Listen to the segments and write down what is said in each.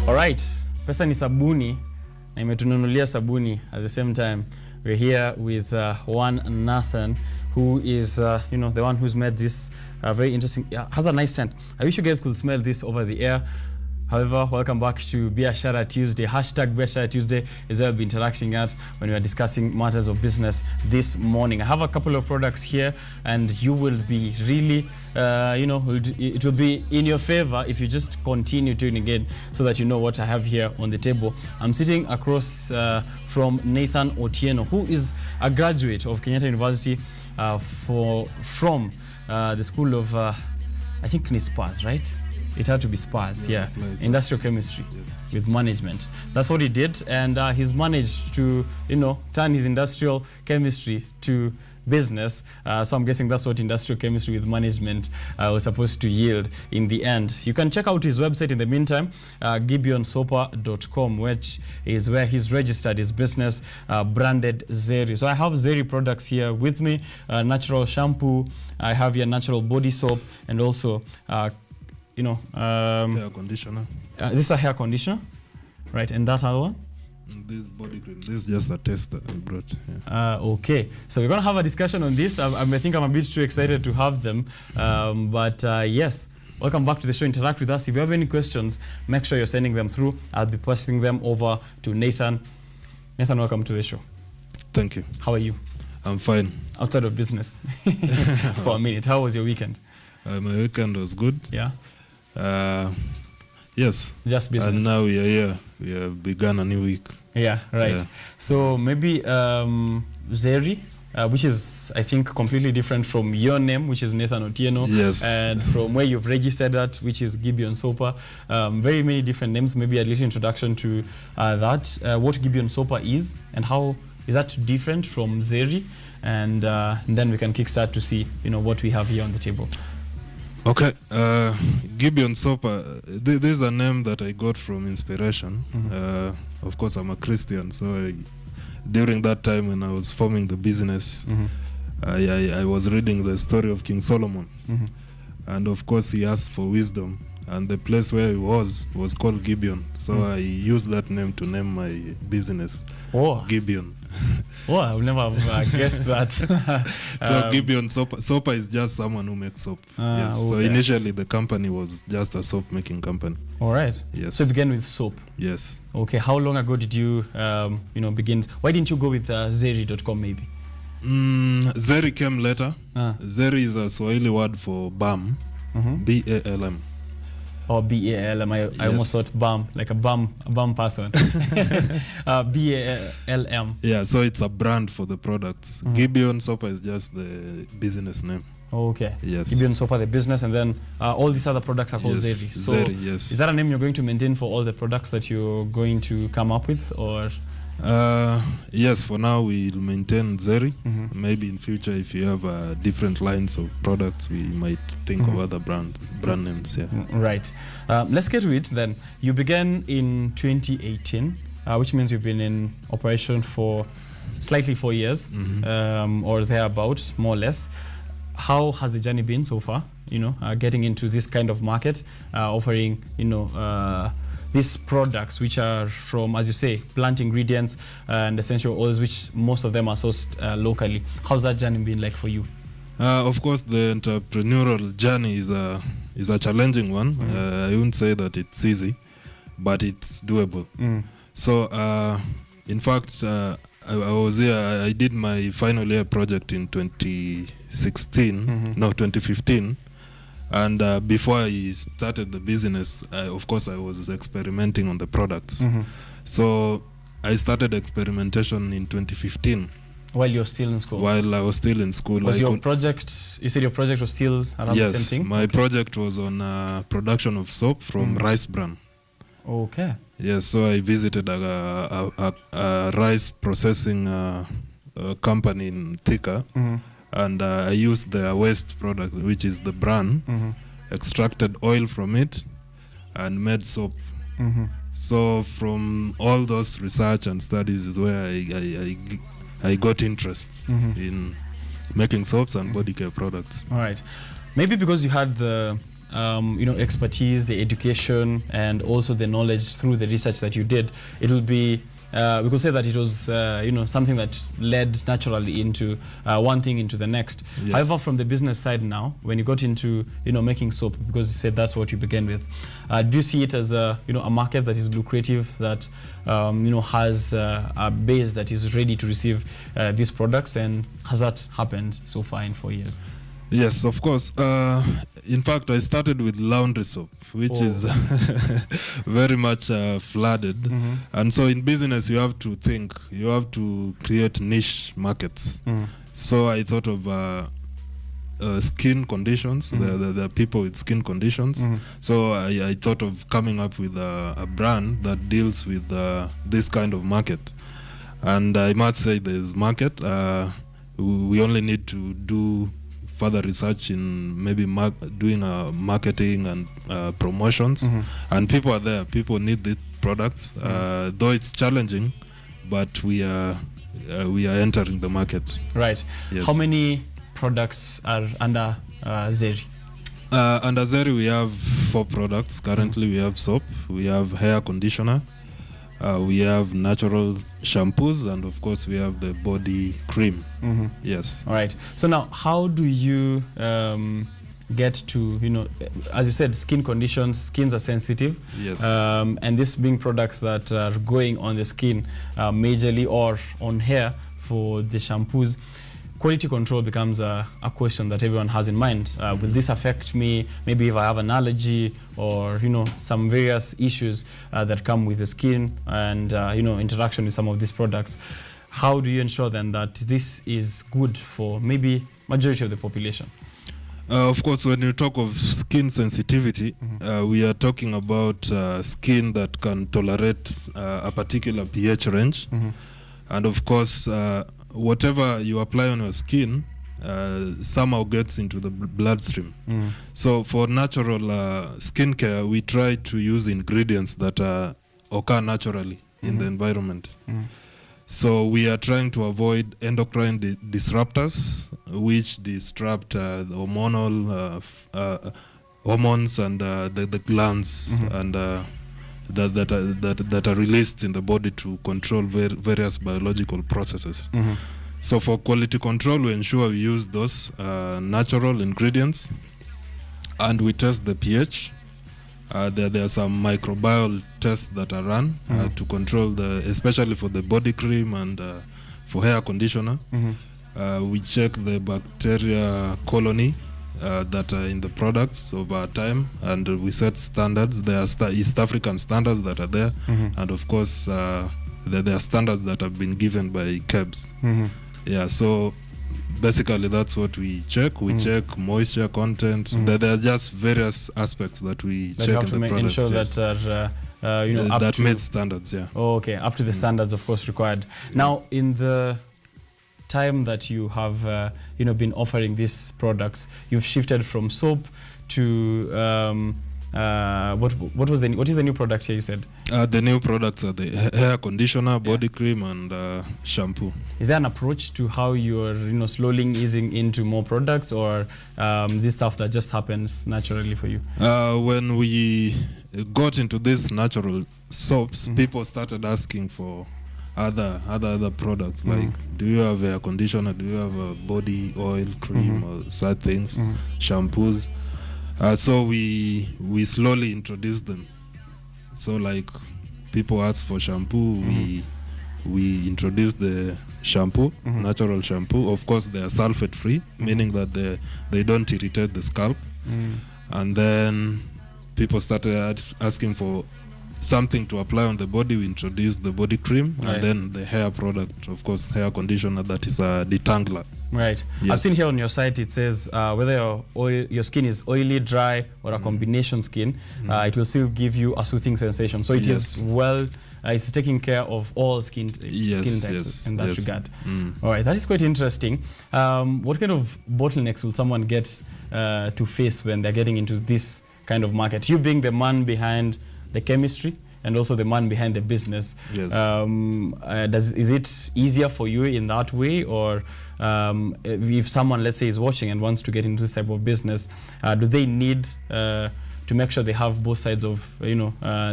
Alright, pesa ni sabuni na imetununulia sabuni. At the same time, we're here with one Nathan, who is the one who's made this very interesting, has a nice scent. I wish you guys could smell this over the air. However, welcome back to Biashara Tuesday. Hashtag Biashara Tuesday is where we'll be interacting at when we are discussing matters of business this morning. I have a couple of products here, and you will be really, it will be in your favor if you just continue tuning in so that you know what I have here on the table. I'm sitting across from Nathan Otieno, who is a graduate of Kenyatta University from the School of, I think, NISPAS, right? It had to be SPAS, yeah. Industrial chemistry, yes, with management. That's what he did, and he's managed to, turn his industrial chemistry to business. So I'm guessing that's what industrial chemistry with management was supposed to yield in the end. You can check out his website in the meantime, GibeonSoaper.com, which is where he's registered his business, branded Zeri. So I have Zeri products here with me, natural shampoo, I have your natural body soap, and also hair conditioner. This is a hair conditioner, right? And that other one? This body cream. This is just a test that I brought. Yeah. Okay, so we're gonna have a discussion on this. I think I'm a bit too excited to have them, but yes, welcome back to the show. Interact with us. If you have any questions, make sure you're sending them through. I'll be posting them over to Nathan. Nathan, welcome to the show. Thank you. How are you? I'm fine. Outside of business, for a minute. How was your weekend? My weekend was good. Yeah. Yes. Just business. And now we are here. We have begun a new week. Yeah, right. Yeah. So maybe Zeri, which is, I think, completely different from your name, which is Nathan Otieno. Yes. And from where you've registered at, which is Gibeon Soaper. Very many different names. Maybe a little introduction to that. What Gibeon Soaper is, and how is that different from Zeri? And then we can kickstart to see, what we have here on the table. Okay, Gibeon Soaper, this is a name that I got from inspiration. Mm-hmm. Of course, I'm a Christian, so during that time when I was forming the business, mm-hmm, I was reading the story of King Solomon. Mm-hmm. And of course, he asked for wisdom. And the place where he was called Gibeon. So I used that name to name my business, Gibeon. Oh, I've never guessed that. So Gibeon Soaper. Soaper is just someone who makes soap. Yes. Okay. So initially the company was just a soap making company. All right. Yes. So it began with soap. Yes. Okay. How long ago did you, begin? Why didn't you go with Zeri.com maybe? Zeri came later. Zeri is a Swahili word for balm. Mm-hmm. B-A-L-M. Or B-A-L-M. I almost thought bum, like a bum person. B-A-L-M. Yeah, so it's a brand for the products. Mm-hmm. Gibeon Soaper is just the business name. Okay. Yes. Gibeon Soaper, the business, and then all these other products are called Zeri. So Zeri, yes. Is that a name you're going to maintain for all the products that you're going to come up with, or? Yes, for now we'll maintain Zeri. Mm-hmm. Maybe in future, if you have different lines of products, we might think of other brand names. Yeah. Right. Let's get to it then. You began in 2018, which means you've been in operation for slightly 4 years, mm-hmm, or thereabouts, more or less. How has the journey been so far? Getting into this kind of market, offering, these products, which are from, as you say, plant ingredients and essential oils, which most of them are sourced locally. How's that journey been like for you? Of course, the entrepreneurial journey is a challenging one. Mm. I wouldn't say that it's easy, but it's doable. Mm. So, in fact, I was here. I did my final year project in 2016, mm-hmm, no, 2015. And before I started the business, of course, I was experimenting on the products. Mm-hmm. So I started experimentation in 2015. While you're still in school? While I was still in school. Was your project, you said your project was still around the same thing? Yes, my project was on production of soap from rice bran. Okay. Yes, so I visited a rice processing company in Thika. Mm-hmm. And I used their waste product, which is the bran, mm-hmm, extracted oil from it, and made soap. Mm-hmm. So from all those research and studies is where I I got interest in making soaps and body care products. All right. Maybe because you had the expertise, the education, and also the knowledge through the research that you did, it will be we could say that it was something that led naturally into one thing into the next. Yes. However, from the business side now, when you got into making soap, because you said that's what you began with, do you see it as a market that is lucrative, that has a base that is ready to receive these products, and has that happened so far in 4 years? Yes, of course. In fact, I started with laundry soap, which is very much flooded. And so in business, you have to think, you have to create niche markets. So I thought of skin conditions. There are people with skin conditions. So I thought of coming up with a brand that deals with this kind of market. And I must say there's market. We only need to do further research in maybe doing marketing and promotions, and people are there. People need these products, though it's challenging, but we are entering the market. Right. Yes. How many products are under Zeri? Under Zeri, we have 4 products. Currently, we have soap, we have hair conditioner, we have natural shampoos, and of course we have the body cream. Yes. All right. So now, how do you get to, as you said, skin conditions, skins are sensitive. Yes. And this being products that are going on the skin majorly, or on hair for the shampoos, quality control becomes a question that everyone has in mind. Will this affect me? Maybe if I have an allergy, or some various issues that come with the skin and interaction with some of these products. How do you ensure then that this is good for maybe majority of the population? Of course, when you talk of skin sensitivity, we are talking about skin that can tolerate a particular pH range. And of course, whatever you apply on your skin somehow gets into the bloodstream. So for natural skincare, we try to use ingredients that occur naturally in the environment. So we are trying to avoid endocrine disruptors, which disrupt the hormonal hormones and the glands and that are released in the body to control various biological processes. So for quality control, we ensure we use those natural ingredients, and we test the pH. There are some microbial tests that are run to control especially for the body cream and for hair conditioner. We check the bacteria colony that are in the products over time, and we set standards. There are East African standards that are there, and of course there are standards that have been given by KEBS. Yeah, so basically that's what we check. We check moisture content. There are just various aspects that we check have in to the products. ensure that are up that to meet standards. Yeah. Oh, okay, up to the standards, of course, required. Now, in the time that you have been offering these products, you've shifted from soap to what is the new product here you said? The new products are the hair conditioner, body cream, and shampoo. Is there an approach to how you're slowly easing into more products, or this stuff that just happens naturally for you? When we got into these natural soaps, people started asking for other products, like, do you have air conditioner, do you have a body oil cream, or such things, shampoos. So we slowly introduced them. So like people ask for shampoo, we introduced the shampoo, natural shampoo. Of course, they are sulfate free, meaning that they don't irritate the scalp. And then people started asking for something to apply on the body. We introduced the body cream, and then the hair product, of course, hair conditioner, that is a detangler. Right. Yes. I've seen here on your site it says whether your skin is oily, dry, or a combination skin, it will still give you a soothing sensation. So it is it's taking care of all skin types in that regard. All right, that is quite interesting. What kind of bottlenecks will someone get to face when they're getting into this kind of market? You being the man behind the chemistry, and also the man behind the business. Yes. Is it easier for you in that way, or if someone, let's say, is watching and wants to get into this type of business, do they need to make sure they have both sides of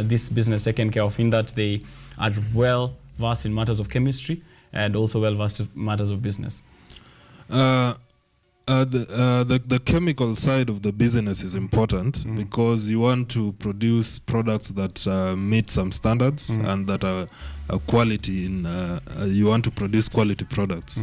this business taken care of, in that they are well versed in matters of chemistry and also well versed in matters of business? The chemical side of the business is important because you want to produce products that meet some standards and that are quality. You want to produce quality products.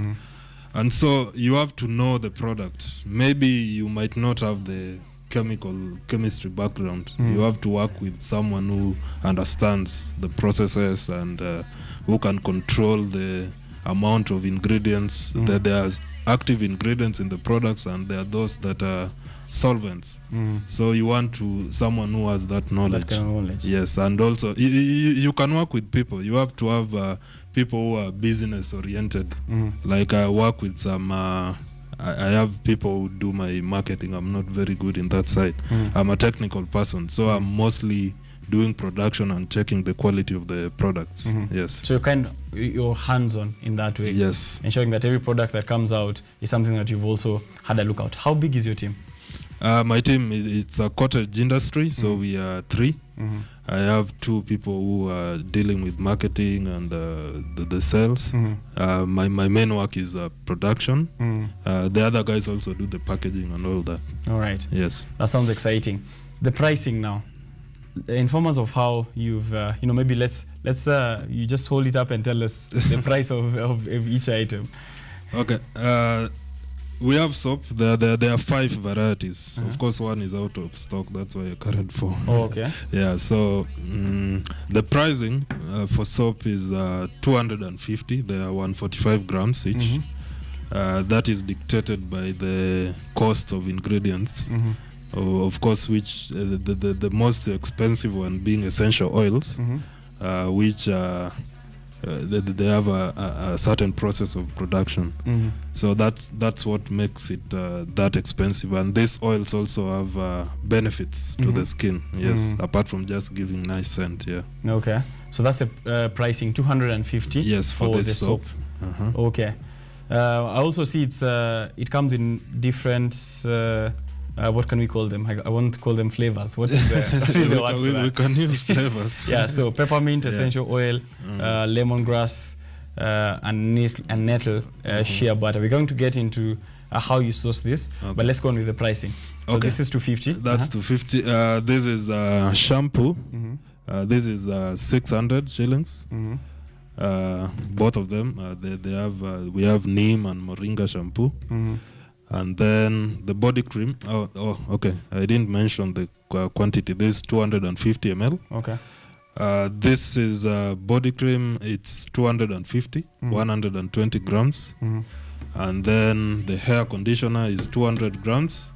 And so you have to know the product. Maybe you might not have the chemistry background. You have to work with someone who understands the processes and who can control the amount of ingredients. That there's active ingredients in the products, and there are those that are solvents. So you want someone who has that knowledge. That kind of knowledge. Yes, and also you can work with people. You have to have people who are business oriented. Like I work with some. I have people who do my marketing. I'm not very good in that side. I'm a technical person, so I'm mostly doing production and checking the quality of the products. Yes. So you're hands-on in that way. Yes. Ensuring that every product that comes out is something that you've also had a look at. How big is your team? My team, it's a cottage industry, so we are 3. I have 2 people who are dealing with marketing and the sales. My main work is production. The other guys also do the packaging and all that. All right. Yes. That sounds exciting. The pricing now. Inform us of how you've, maybe let's you just hold it up and tell us the price of each item. Okay. We have soap. There are 5 varieties. Of course, one is out of stock. That's why I carried 4. Oh, okay. Yeah. So the pricing for soap is 250. They are 145 grams each. That is dictated by the cost of ingredients. Of course, which the most expensive one being essential oils, which they have a certain process of production. So that's what makes it that expensive. And these oils also have benefits to the skin. Yes, apart from just giving nice scent. Yeah. Okay. So that's the pricing, 250. Yes, for the soap. Okay. I also see it comes in different. What can we call them? I won't call them flavors. What is the word for that? We can use flavors. Yeah, so peppermint, essential oil, lemongrass, and nettle, shea butter. We're going to get into how you source this, but let's go on with the pricing. So this is 250. That's 250. This is shampoo. This is 600 shillings. Both of them. They have. We have neem and moringa shampoo. And then the body cream. Okay. I didn't mention the quantity. This is 250 ml. Okay. This is body cream. It's 250, 120 grams. And then the hair conditioner is 200 grams,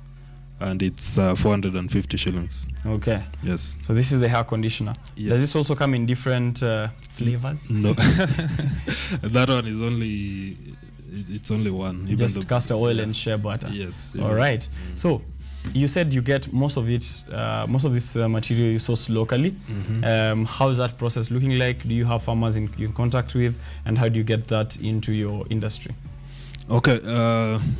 and it's 450 shillings. Okay. Yes. So this is the hair conditioner. Yes. Does this also come in different flavors? No. That one is only. It's only one. Just castor oil and shea butter. Yes. All right. So you said you get most of this material you source locally. How is that process looking like? Do you have farmers in contact with, and how do you get that into your industry? Okay.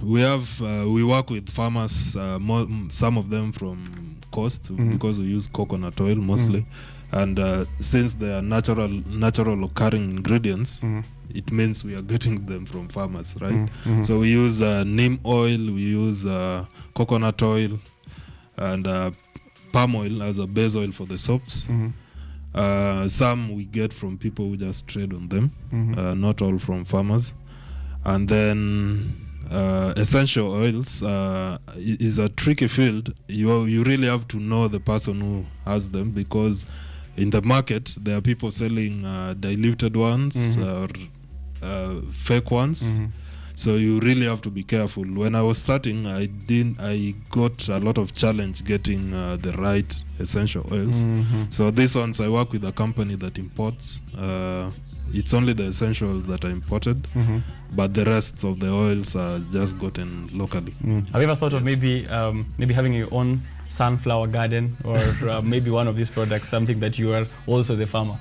We work with farmers. Some of them from coast because we use coconut oil mostly, and since they are natural occurring ingredients. It means we are getting them from farmers, right? So we use neem oil, we use coconut oil, and palm oil as a base oil for the soaps. Some we get from people who just trade on them, not all from farmers. And then essential oils is a tricky field. You really have to know the person who has them, because in the market there are people selling diluted ones or fake ones. So you really have to be careful. When I was starting, I got a lot of challenge getting the right essential oils. So these ones, I work with a company that imports it's only the essentials that are imported, but the rest of the oils are just gotten locally. Have you ever thought of maybe having your own sunflower garden, or maybe one of these products, something that you are also the farmer?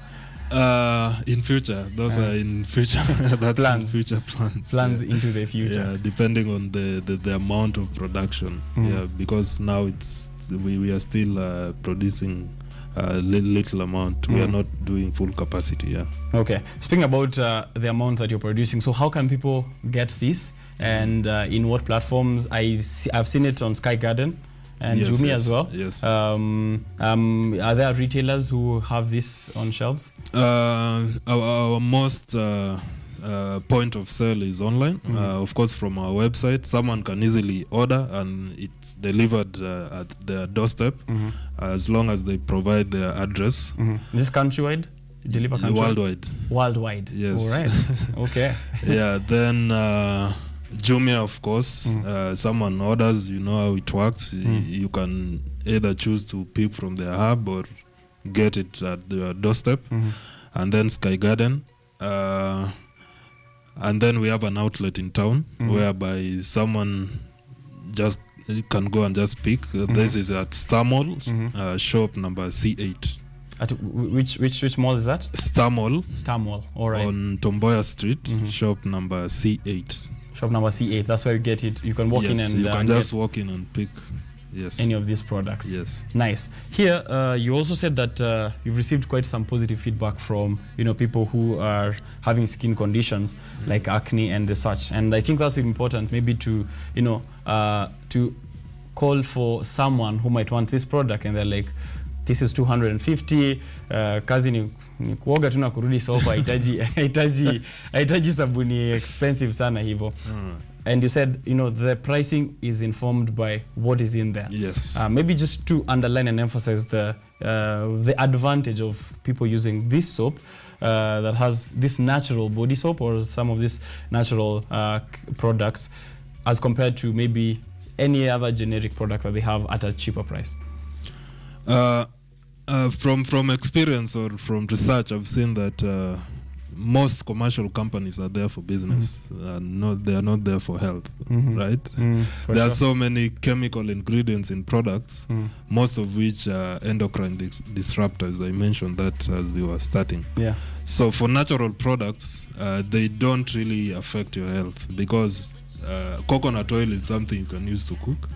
In future, those are in future. That's plans. In future plans. Plans into the future. Yeah, depending on the amount of production. Yeah, because now we are still producing a little amount. We are not doing full capacity. Yeah. Okay. Speaking about the amount that you're producing, so how can people get this, and in what platforms? I've seen it on Sky Garden and Jumia as well. Yes. Are there retailers who have this on shelves? Our most point of sale is online. Of course, from our website, someone can easily order and it's delivered at their doorstep, as long as they provide their address. Is this countrywide? Deliver countrywide? Worldwide. Worldwide. Yes. All right. Okay. Yeah. Then Jumia, of course. Someone orders, you know how it works. You can either choose to pick from their hub or get it at their doorstep. And then Sky Garden. And then we have an outlet in town whereby someone just can go and just pick. This is at Star Mall, shop number C8. At which mall is that? Star Mall. Star Mall. All right. On Tomboya Street, shop number C8. Shop number C8. That's where you get it. You can walk in and you can just walk in and pick. Yes. Any of these products. Yes. Nice. Here, you also said that you've received quite some positive feedback from people who are having skin conditions like acne and the such. And I think that's important, maybe to to call for someone who might want this product and they're like, this is 250. Kazi ni kuoga tu na kurudi soko, haitaji sabuni expensive sana hivyo. And you said, the pricing is informed by what is in there. Yes. Maybe just to underline and emphasize the advantage of people using this soap that has this natural body soap or some of these natural products as compared to maybe any other generic product that they have at a cheaper price. From experience or from research, I've seen that most commercial companies are there for business. They are not there for health, right? There are so many chemical ingredients in products, most of which are endocrine disruptors. I mentioned that as we were starting. Yeah. So for natural products, they don't really affect your health because coconut oil is something you can use to cook.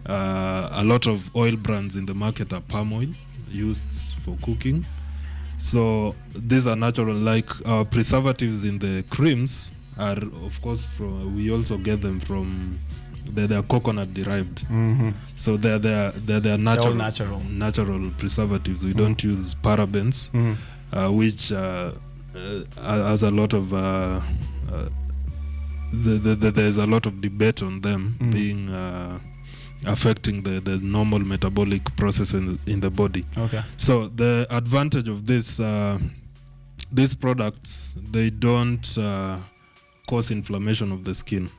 A lot of oil brands in the market are palm oil used for cooking. So these are natural, like our preservatives in the creams are, of course, we also get them from, they're coconut derived. So they're natural preservatives. We don't use parabens, which has a lot of there's a lot of debate on them being affecting the normal metabolic process in the body. Okay. So the advantage of these products, they don't cause inflammation of the skin,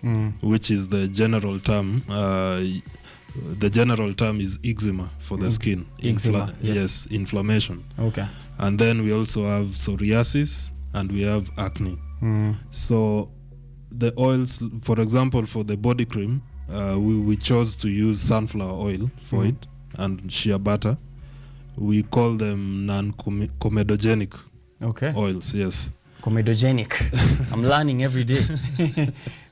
which is the general term. The general term is eczema for the skin. Eczema, yes, inflammation. Okay. And then we also have psoriasis and we have acne. So the oils, for example, for the body cream, we chose to use sunflower oil for it and shea butter. We call them non-comedogenic oils. Yes. Comedogenic. I'm learning every day.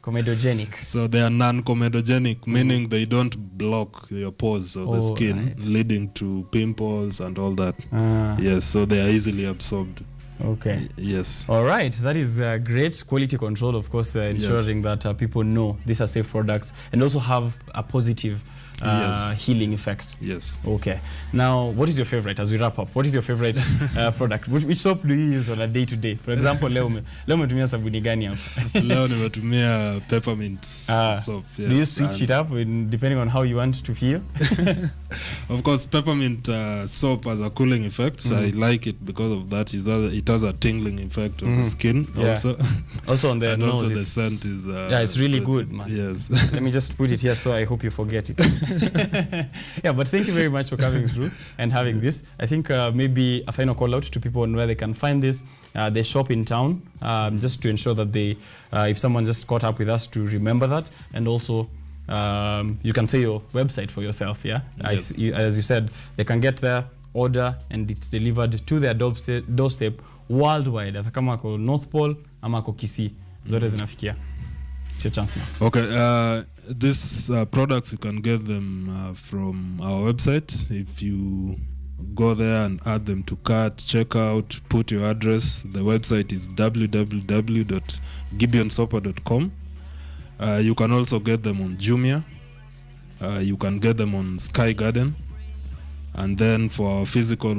Comedogenic. So they are non-comedogenic, meaning they don't block your pores of the skin, leading to pimples and all that. Yes, so they are easily absorbed. Okay. Yes. All right. That is great quality control, of course, ensuring that people know these are safe products and also have a positive healing effect. Yes. Okay. Now, what is your favorite as we wrap up? What is your favorite product? Which soap do you use on a day to day? For example, leo umetumia sabuni gani hapa? Leo nimetumia peppermint soap. Yes. Do you switch it up depending on how you want to feel? Of course, peppermint soap has a cooling effect. I like it because of that. It has a tingling effect on the skin also. Also on the and nose. also the scent is it's really good, man. Yes. Let me just put it here so I hope you forget it. Yeah, but thank you very much for coming through and having this. I think maybe a final call out to people on where they can find this. They shop in town, just to ensure that they, if someone just caught up with us, to remember that. And also, you can say your website for yourself, yeah? Yes. As you said, they can get there, order, and it's delivered to their doorstep worldwide. Hata kama ako North Pole ama ako Kisii, zote zinafikia. It's your chance now. Okay, these products, you can get them from our website. If you go there and add them to cart, check out, put your address. The website is www.gibeonsoaper.com. You can also get them on Jumia. You can get them on Sky Garden. And then for our physical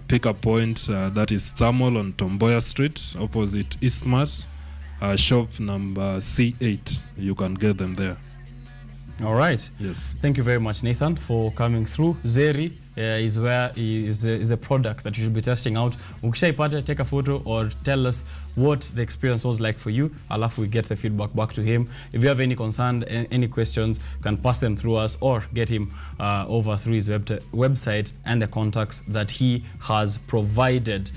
pickup point, that is Thermal on Tomboya Street, opposite Eastmart, shop number C8. You can get them there. All right. Yes. Thank you very much, Nathan, for coming through. Zeri is where is a product that you should be testing out. Ukishaipata, take a photo or tell us what the experience was like for you. Alafu we get the feedback back to him. If you have any concern, any questions, you can pass them through us or get him over through his website and the contacts that he has provided.